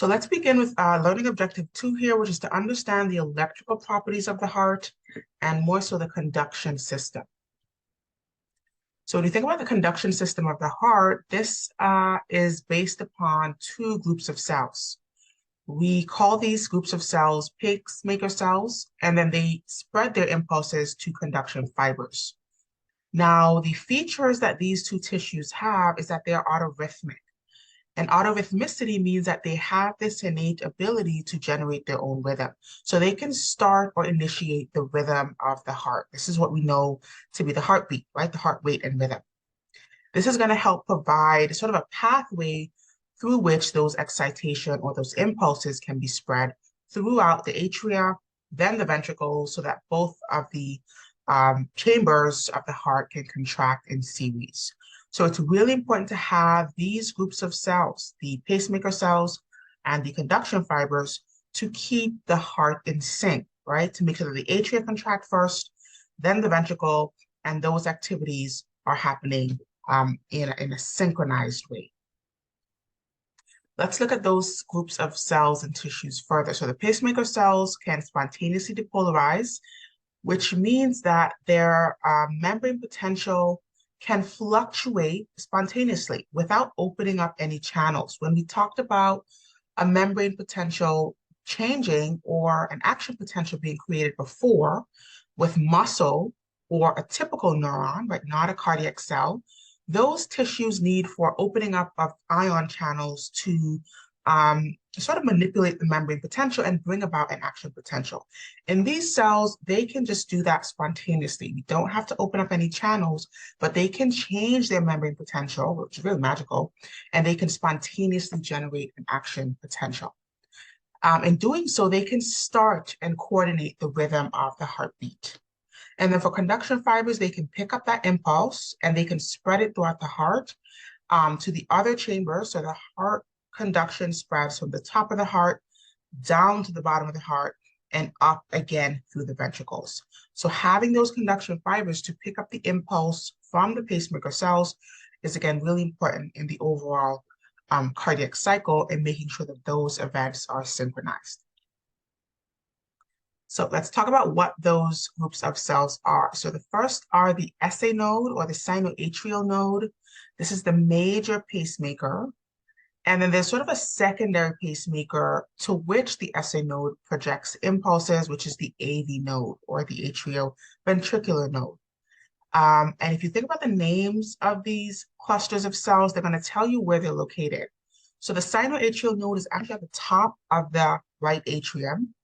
So let's begin with learning objective 2 here, which is to understand the electrical properties of the heart and more so the conduction system. So when you think about the conduction system of the heart, this is based upon two groups of cells. We call these groups of cells pacemaker cells, and then they spread their impulses to conduction fibers. Now, the features that these two tissues have is that they are autorhythmic. And autorhythmicity means that they have this innate ability to generate their own rhythm. So they can start or initiate the rhythm of the heart. This is what we know to be the heartbeat, right? The heart rate and rhythm. This is going to help provide sort of a pathway through which those excitation or those impulses can be spread throughout the atria, then the ventricles, so that both of the chambers of the heart can contract in series. So it's really important to have these groups of cells, the pacemaker cells and the conduction fibers, to keep the heart in sync, right? To make sure that the atria contract first, then the ventricle, and those activities are happening in a synchronized way. Let's look at those groups of cells and tissues further. So the pacemaker cells can spontaneously depolarize, which means that their membrane potential can fluctuate spontaneously without opening up any channels. When we talked about a membrane potential changing or an action potential being created before with muscle or a typical neuron, right, not a cardiac cell, those tissues need for opening up of ion channels to sort of manipulate the membrane potential and bring about an action potential. In these cells, they can just do that spontaneously. We don't have to open up any channels, but they can change their membrane potential, which is really magical, and they can spontaneously generate an action potential. In doing so, they can start and coordinate the rhythm of the heartbeat. And then for conduction fibers, they can pick up that impulse and they can spread it throughout the heart to the other chambers. So the heart conduction spreads from the top of the heart down to the bottom of the heart and up again through the ventricles. So having those conduction fibers to pick up the impulse from the pacemaker cells is again really important in the overall cardiac cycle and making sure that those events are synchronized. So let's talk about what those groups of cells are. So the first are the SA node or the sinoatrial node. This is the major pacemaker. And then there's sort of a secondary pacemaker to which the SA node projects impulses, which is the AV node or the atrioventricular node. And if you think about the names of these clusters of cells, they're going to tell you where they're located. So the sinoatrial node is actually at the top of the right atrium.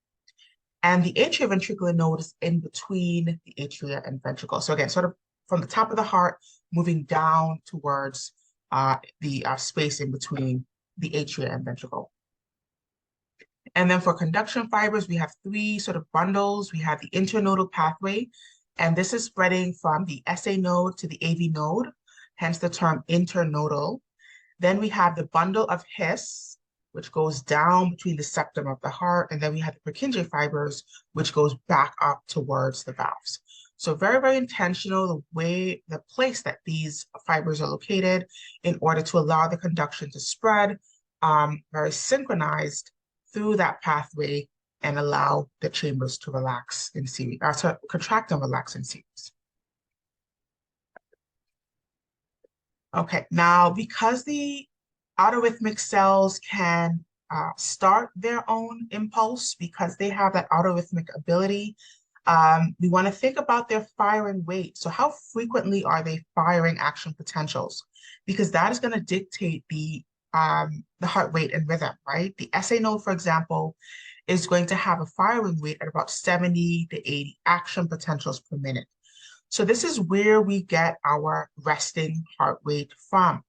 And the atrioventricular node is in between the atria and ventricle. So again, sort of from the top of the heart, moving down towards the space in between the atria and ventricle. And then for conduction fibers, we have three sort of bundles. We have the internodal pathway, and this is spreading from the SA node to the AV node, hence the term internodal. Then we have the bundle of His, which goes down between the septum of the heart, and then we have the Purkinje fibers, which goes back up towards the valves. So very, very intentional, the place that these fibers are located in order to allow the conduction to spread, very synchronized through that pathway and allow the chambers to relax in series, or to contract and relax in series. Okay, now because the autorhythmic cells can start their own impulse because they have that autorhythmic ability, we want to think about their firing rate. So how frequently are they firing action potentials? Because that is going to dictate the heart rate and rhythm, right? The SA node, for example, is going to have a firing rate at about 70 to 80 action potentials per minute. So this is where we get our resting heart rate from,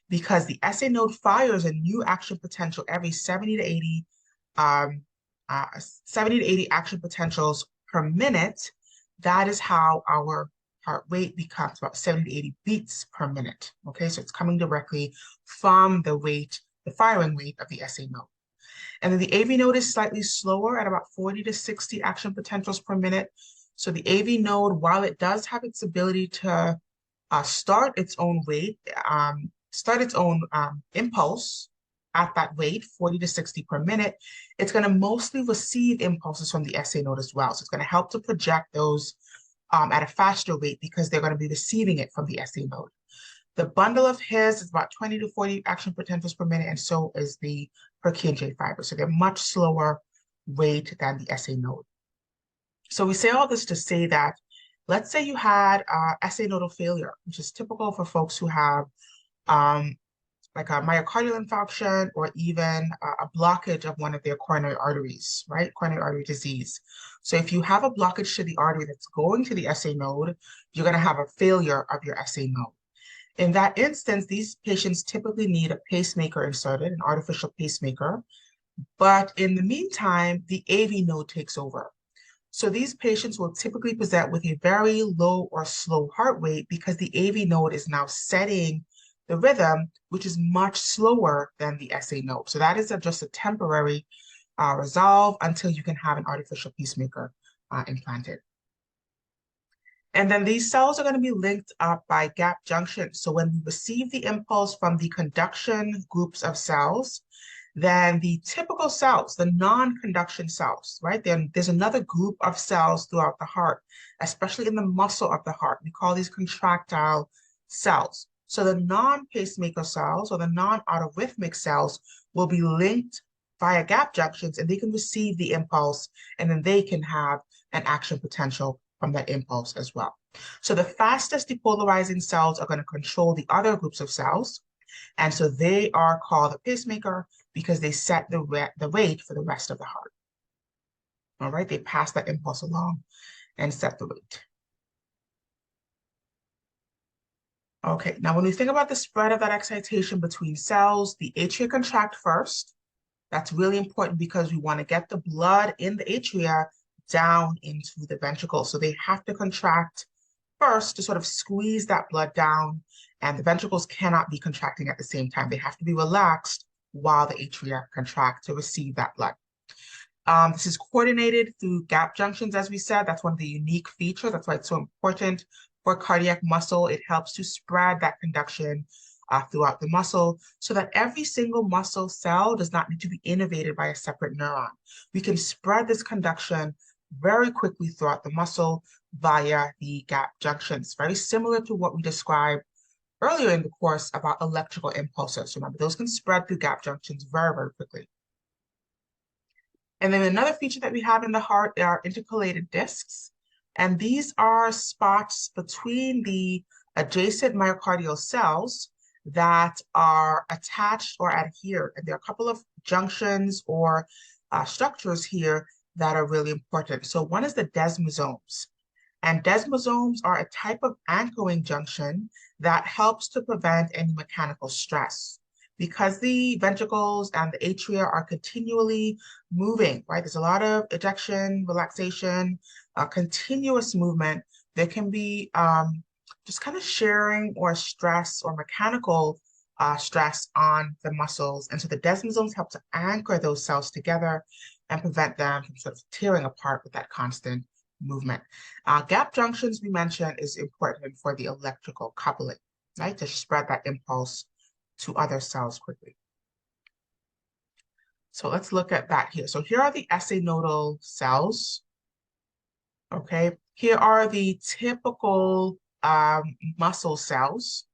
because the SA node fires a new action potential every 70 to 80 action potentials per minute. That is how our heart rate becomes about 70 to 80 beats per minute. Okay, so it's coming directly from the rate, the firing rate of the SA node. And then the AV node is slightly slower at about 40 to 60 action potentials per minute. So the AV node, while it does have its ability to start its own rate, start its own impulse, at that rate, 40 to 60 per minute, it's going to mostly receive impulses from the SA node as well. So it's going to help to project those at a faster rate because they're going to be receiving it from the SA node. The bundle of his is about 20 to 40 action potentials per minute, and so is the Purkinje fiber. So they're much slower rate than the SA node. So we say all this to say that, let's say you had SA nodal failure, which is typical for folks who have like a myocardial infarction or even a blockage of one of their coronary arteries, right? Coronary artery disease. So if you have a blockage to the artery that's going to the SA node, you're going to have a failure of your SA node. In that instance, these patients typically need a pacemaker inserted, an artificial pacemaker. But in the meantime, the AV node takes over. So these patients will typically present with a very low or slow heart rate because the AV node is now setting the rhythm, which is much slower than the SA node. So that is just a temporary resolve until you can have an artificial pacemaker implanted. And then these cells are going to be linked up by gap junctions. So when we receive the impulse from the conduction groups of cells, then the typical cells, the non-conduction cells, right? Then there's another group of cells throughout the heart, especially in the muscle of the heart. We call these contractile cells. So the non-pacemaker cells or the non-autorhythmic cells will be linked via gap junctions, and they can receive the impulse, and then they can have an action potential from that impulse as well. So the fastest depolarizing cells are going to control the other groups of cells. And so they are called a pacemaker because they set the rate for the rest of the heart. All right, they pass that impulse along and set the rate. Okay, now when we think about the spread of that excitation between cells, the atria contract first. That's really important because we want to get the blood in the atria down into the ventricle. So they have to contract first to sort of squeeze that blood down, and the ventricles cannot be contracting at the same time. They have to be relaxed while the atria contract to receive that blood. This is coordinated through gap junctions, as we said. That's one of the unique features. That's why it's so important for cardiac muscle. It helps to spread that conduction throughout the muscle so that every single muscle cell does not need to be innervated by a separate neuron. We can spread this conduction very quickly throughout the muscle via the gap junctions, very similar to what we described earlier in the course about electrical impulses. Remember, those can spread through gap junctions very, very quickly. And then another feature that we have in the heart are intercalated discs. And these are spots between the adjacent myocardial cells that are attached or adhered. And there are a couple of junctions or structures here that are really important. So one is the desmosomes. And desmosomes are a type of anchoring junction that helps to prevent any mechanical stress. Because the ventricles and the atria are continually moving, right? There's a lot of ejection, relaxation, continuous movement. There can be just kind of sharing or stress or mechanical stress on the muscles. And so the desmosomes help to anchor those cells together and prevent them from sort of tearing apart with that constant movement. Gap junctions, we mentioned, is important for the electrical coupling, right? To spread that impulse to other cells quickly. So let's look at that here. So here are the SA nodal cells. Okay, here are the typical muscle cells.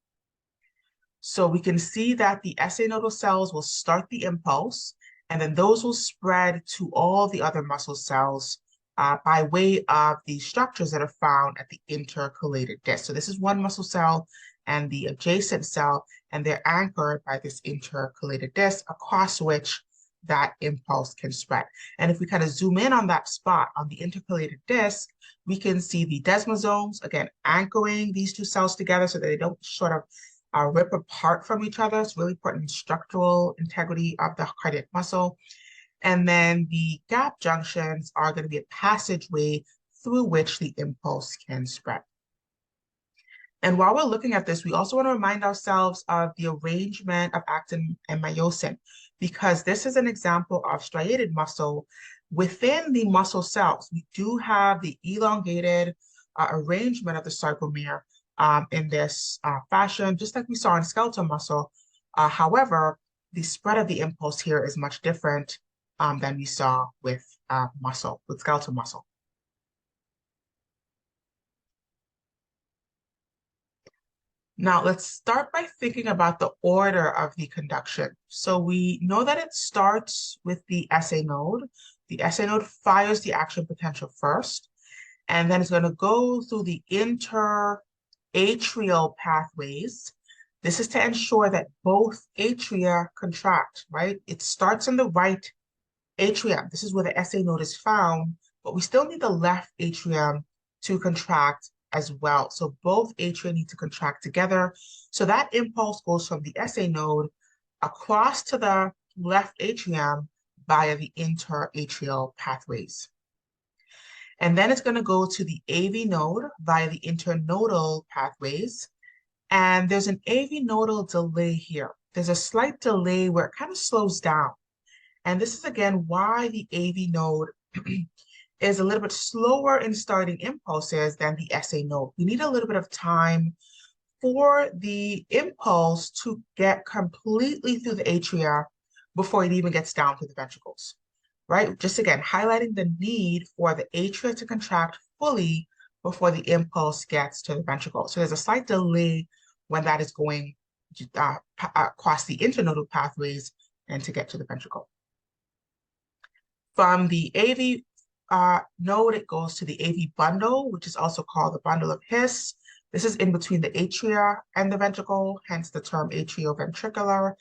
So we can see that the SA nodal cells will start the impulse, and then those will spread to all the other muscle cells by way of the structures that are found at the intercalated disc. So this is one muscle cell and the adjacent cell, and they're anchored by this intercalated disc across which that impulse can spread. And if we kind of zoom in on that spot on the intercalated disc, we can see the desmosomes, again, anchoring these two cells together so that they don't sort of rip apart from each other. It's really important in structural integrity of the cardiac muscle. And then the gap junctions are going to be a passageway through which the impulse can spread. And while we're looking at this, we also want to remind ourselves of the arrangement of actin and myosin, because this is an example of striated muscle. Within the muscle cells, we do have the elongated arrangement of the sarcomere in this fashion, just like we saw in skeletal muscle. However, the spread of the impulse here is much different than we saw with with skeletal muscle. Now let's start by thinking about the order of the conduction. So we know that it starts with the SA node. The SA node fires the action potential first, and then it's going to go through the interatrial pathways. This is to ensure that both atria contract, right? It starts in the right atrium. This is where the SA node is found, but we still need the left atrium to contract as well. So both atria need to contract together. So that impulse goes from the SA node across to the left atrium via the interatrial pathways. And then it's going to go to the AV node via the internodal pathways. And there's an AV nodal delay here. There's a slight delay where it kind of slows down. And this is, again, why the AV node is a little bit slower in starting impulses than the SA node. We need a little bit of time for the impulse to get completely through the atria before it even gets down to the ventricles, right? Just again, highlighting the need for the atria to contract fully before the impulse gets to the ventricle. So there's a slight delay when that is going across the internodal pathways and to get to the ventricle. From the AV node, it goes to the AV bundle, which is also called the bundle of His. This is in between the atria and the ventricle, hence the term atrioventricular.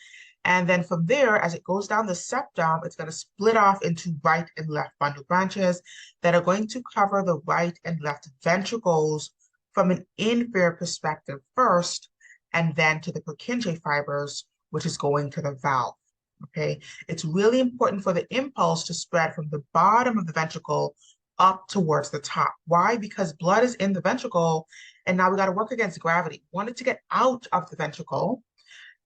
And then from there, as it goes down the septum, it's going to split off into right and left bundle branches that are going to cover the right and left ventricles from an inferior perspective first, and then to the Purkinje fibers, which is going to the valve. Okay, it's really important for the impulse to spread from the bottom of the ventricle up towards the top. Why? Because blood is in the ventricle, and now we got to work against gravity. We want it to get out of the ventricle,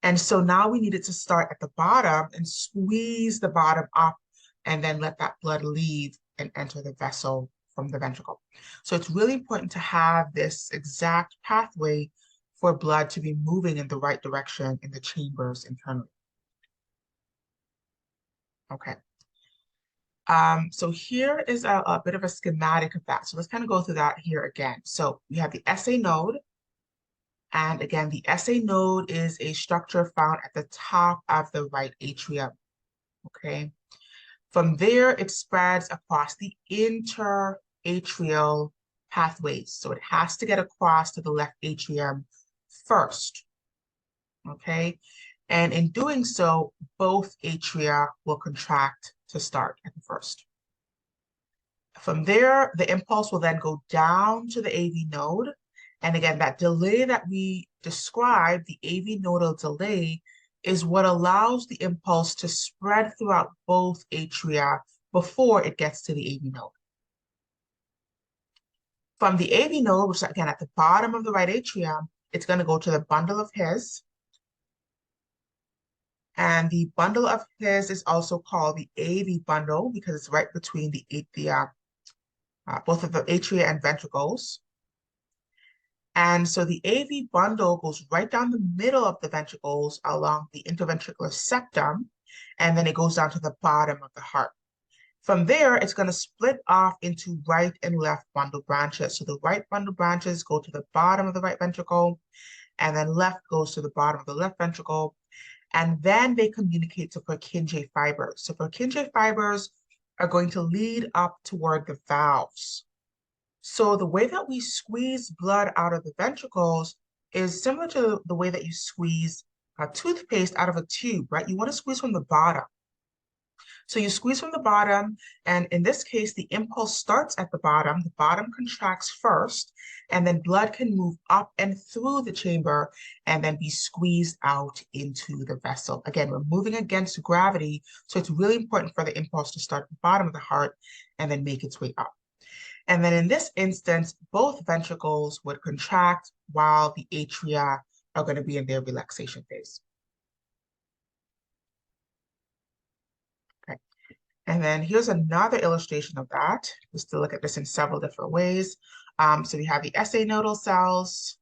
and so now we need it to start at the bottom and squeeze the bottom up, and then let that blood leave and enter the vessel from the ventricle. So it's really important to have this exact pathway for blood to be moving in the right direction in the chambers internally. Okay. So here is a bit of a schematic of that. So let's kind of go through that here again. So we have the SA node. And again, the SA node is a structure found at the top of the right atrium. Okay. From there, it spreads across the interatrial pathways. So it has to get across to the left atrium first. Okay. And in doing so, both atria will contract to start at the first. From there, the impulse will then go down to the AV node. And again, that delay that we described, the AV nodal delay, is what allows the impulse to spread throughout both atria before it gets to the AV node. From the AV node, which is again at the bottom of the right atrium, it's going to go to the bundle of His. And the bundle of His is also called the AV bundle because it's right between both of the atria and ventricles. And so the AV bundle goes right down the middle of the ventricles along the interventricular septum, and then it goes down to the bottom of the heart. From there, it's going to split off into right and left bundle branches. So the right bundle branches go to the bottom of the right ventricle, and then left goes to the bottom of the left ventricle. And then they communicate to Purkinje fibers. So Purkinje fibers are going to lead up toward the valves. So the way that we squeeze blood out of the ventricles is similar to the way that you squeeze toothpaste out of a tube, right? You want to squeeze from the bottom. So you squeeze from the bottom, and in this case, the impulse starts at the bottom contracts first, and then blood can move up and through the chamber and then be squeezed out into the vessel. Again, we're moving against gravity, so it's really important for the impulse to start at the bottom of the heart and then make its way up. And then in this instance, both ventricles would contract while the atria are going to be in their relaxation phase. And then here's another illustration of that, just to look at this in several different ways. So we have the SA nodal cells.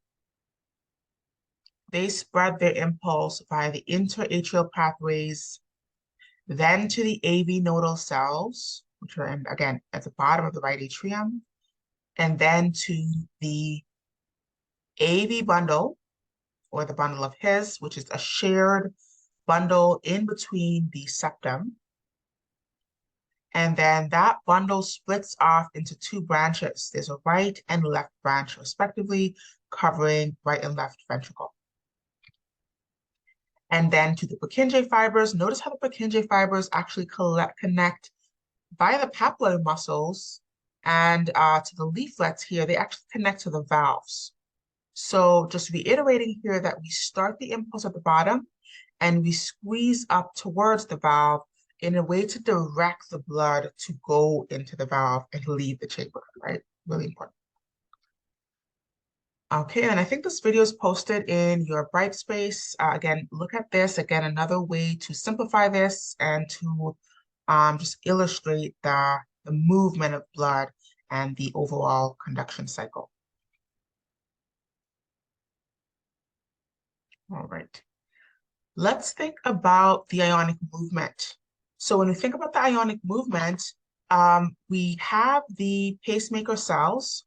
they spread their impulse via the interatrial pathways, then to the AV nodal cells, which are, again, at the bottom of the right atrium, and then to the AV bundle, or the bundle of His, which is a shared bundle in between the septum. And then that bundle splits off into two branches. There's a right and left branch, respectively, covering right and left ventricle. And then to the Purkinje fibers. Notice how the Purkinje fibers actually connect via the papillary muscles and to the leaflets here. They actually connect to the valves. So just reiterating here that we start the impulse at the bottom and we squeeze up towards the valve in a way to direct the blood to go into the valve and leave the chamber, right? Really important. Okay, and I think this video is posted in your Brightspace. Again, look at this. Again, another way to simplify this and to just illustrate the movement of blood and the overall conduction cycle. All right. Let's think about the ionic movement. So when we think about the ionic movement, we have the pacemaker cells,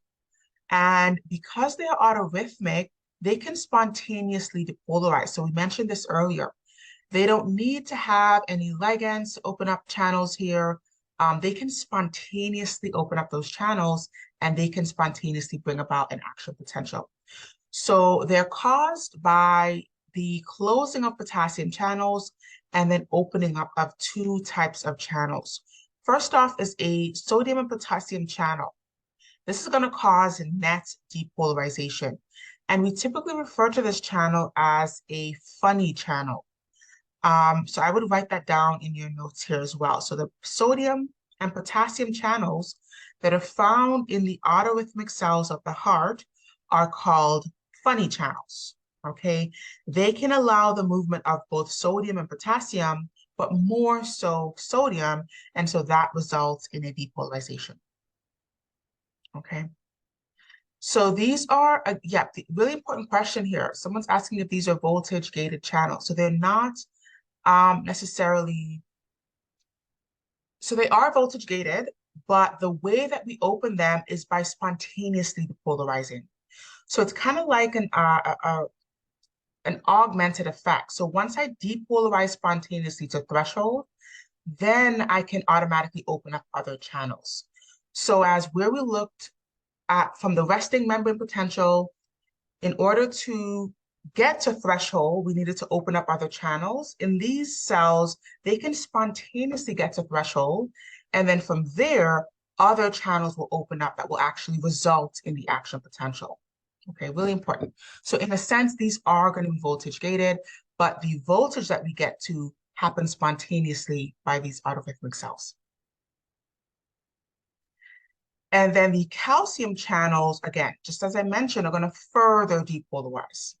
and because they are autorhythmic, they can spontaneously depolarize. So we mentioned this earlier. They don't need to have any ligands to open up channels here. They can spontaneously open up those channels, and they can spontaneously bring about an action potential. So they're caused by the closing of potassium channels and then opening up of two types of channels. First off is a sodium and potassium channel. This is going to cause net depolarization. And we typically refer to this channel as a funny channel. So I would write that down in your notes here as well. So the sodium and potassium channels that are found in the autorhythmic cells of the heart are called funny channels, okay? They can allow the movement of both sodium and potassium, but more so sodium, and so that results in a depolarization, okay? So these are, the really important question here. Someone's asking if these are voltage-gated channels. So they're not necessarily, so they are voltage-gated, but the way that we open them is by spontaneously depolarizing. So it's kind of like an augmented effect. So once I depolarize spontaneously to threshold, then I can automatically open up other channels. So as where we looked at from the resting membrane potential, in order to get to threshold, we needed to open up other channels. In these cells, they can spontaneously get to threshold. And then from there, other channels will open up that will actually result in the action potential. Okay, really important. So in a sense, these are going to be voltage gated, but the voltage that we get to happens spontaneously by these autorhythmic cells. And then the calcium channels, again, just as I mentioned, are going to further depolarize.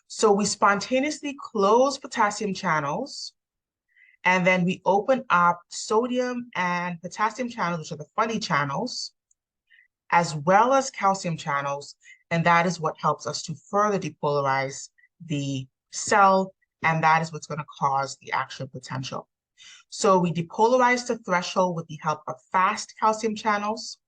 So we spontaneously close potassium channels, and then we open up sodium and potassium channels, which are the funny channels, as well as calcium channels, and that is what helps us to further depolarize the cell, and that is what's going to cause the action potential. So we depolarize the threshold with the help of fast calcium channels,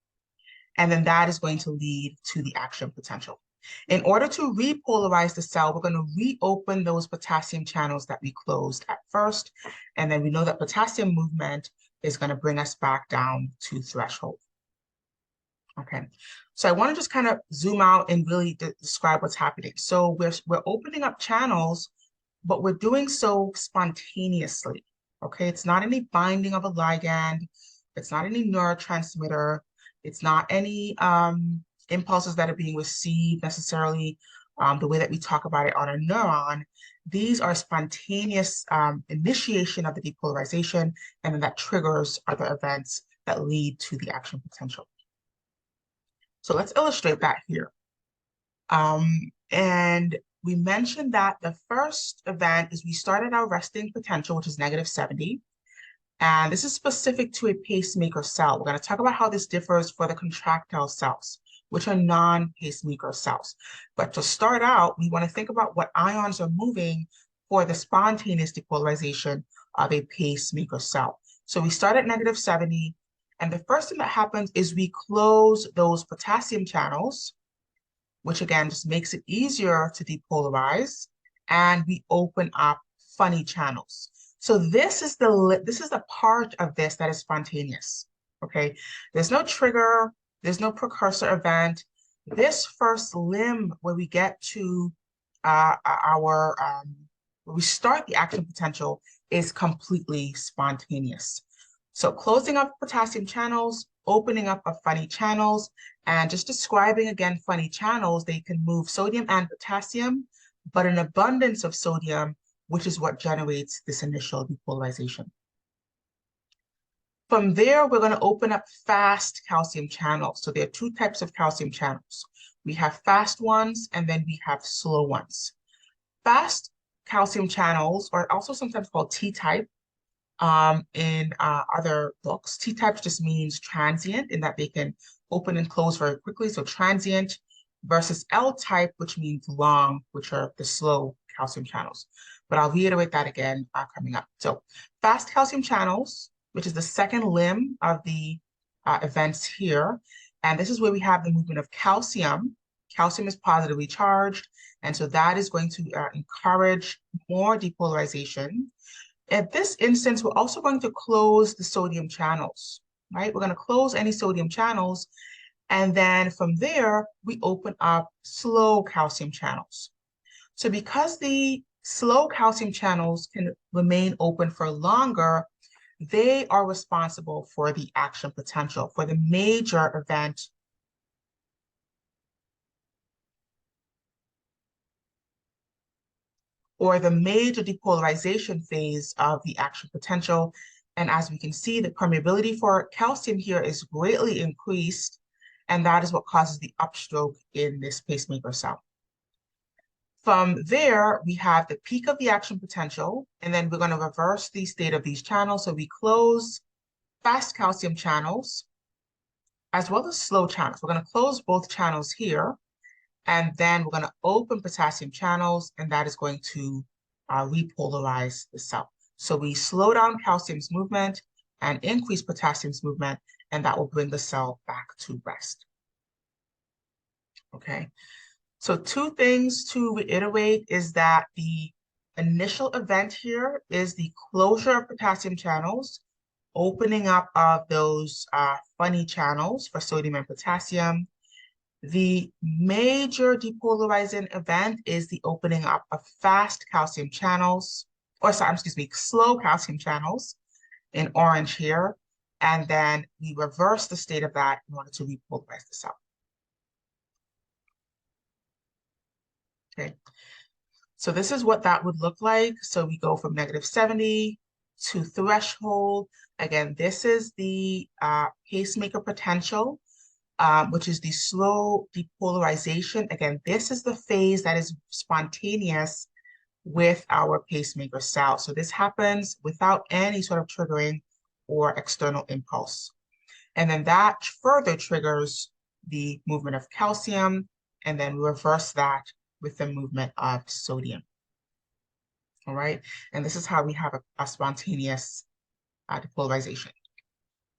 and then that is going to lead to the action potential. In order to repolarize the cell, we're going to reopen those potassium channels that we closed at first, and then we know that potassium movement is going to bring us back down to threshold. Okay, so I want to just kind of zoom out and really describe what's happening. So we're opening up channels, but we're doing so spontaneously. Okay, it's not any binding of a ligand, it's not any neurotransmitter, it's not any impulses that are being received necessarily the way that we talk about it on a neuron. These are spontaneous initiation of the depolarization, and then that triggers other events that lead to the action potential. So let's illustrate that here. And we mentioned that the first event is we started our resting potential, which is -70. And this is specific to a pacemaker cell. We're going to talk about how this differs for the contractile cells. which are non-pacemaker cells. But to start out, we want to think about what ions are moving for the spontaneous depolarization of a pacemaker cell. So we start at -70, and the first thing that happens is we close those potassium channels, which again just makes it easier to depolarize, and we open up funny channels. So this is the part of this that is spontaneous. Okay, there's no trigger, there's no precursor event. This first limb where we get to our where we start the action potential is completely spontaneous. So closing up potassium channels, opening up of funny channels, and just describing again funny channels, they can move sodium and potassium, but an abundance of sodium, which is what generates this initial depolarization. From there, we're going to open up fast calcium channels. So there are two types of calcium channels. We have fast ones, and then we have slow ones. Fast calcium channels are also sometimes called T-type in other books. T-type just means transient in that they can open and close very quickly. So transient versus L-type, which means long, which are the slow calcium channels. But I'll reiterate that again coming up. So fast calcium channels, which is the second limb of the events here. And this is where we have the movement of calcium. Calcium is positively charged. And so that is going to encourage more depolarization. At this instance, we're also going to close the sodium channels, right? We're going to close any sodium channels. And then from there, we open up slow calcium channels. So because the slow calcium channels can remain open for longer, they are responsible for the action potential, for the major event or the major depolarization phase of the action potential. And as we can see, the permeability for calcium here is greatly increased, and that is what causes the upstroke in this pacemaker cell. From there, we have the peak of the action potential, and then we're going to reverse the state of these channels. So we close fast calcium channels as well as slow channels. We're going to close both channels here, and then we're going to open potassium channels, and that is going to repolarize the cell. So we slow down calcium's movement and increase potassium's movement, and that will bring the cell back to rest. Okay. So two things to reiterate is that the initial event here is the closure of potassium channels, opening up of those funny channels for sodium and potassium. The major depolarizing event is the opening up of fast calcium channels, or sorry, excuse me, slow calcium channels in orange here. And then we reverse the state of that in order to repolarize the cell. Okay, so this is what that would look like. So we go from -70 to threshold. Again, this is the pacemaker potential, which is the slow depolarization. Again, this is the phase that is spontaneous with our pacemaker cell. So this happens without any sort of triggering or external impulse. And then that further triggers the movement of calcium, and then we reverse that with the movement of sodium. All right, and this is how we have a spontaneous depolarization.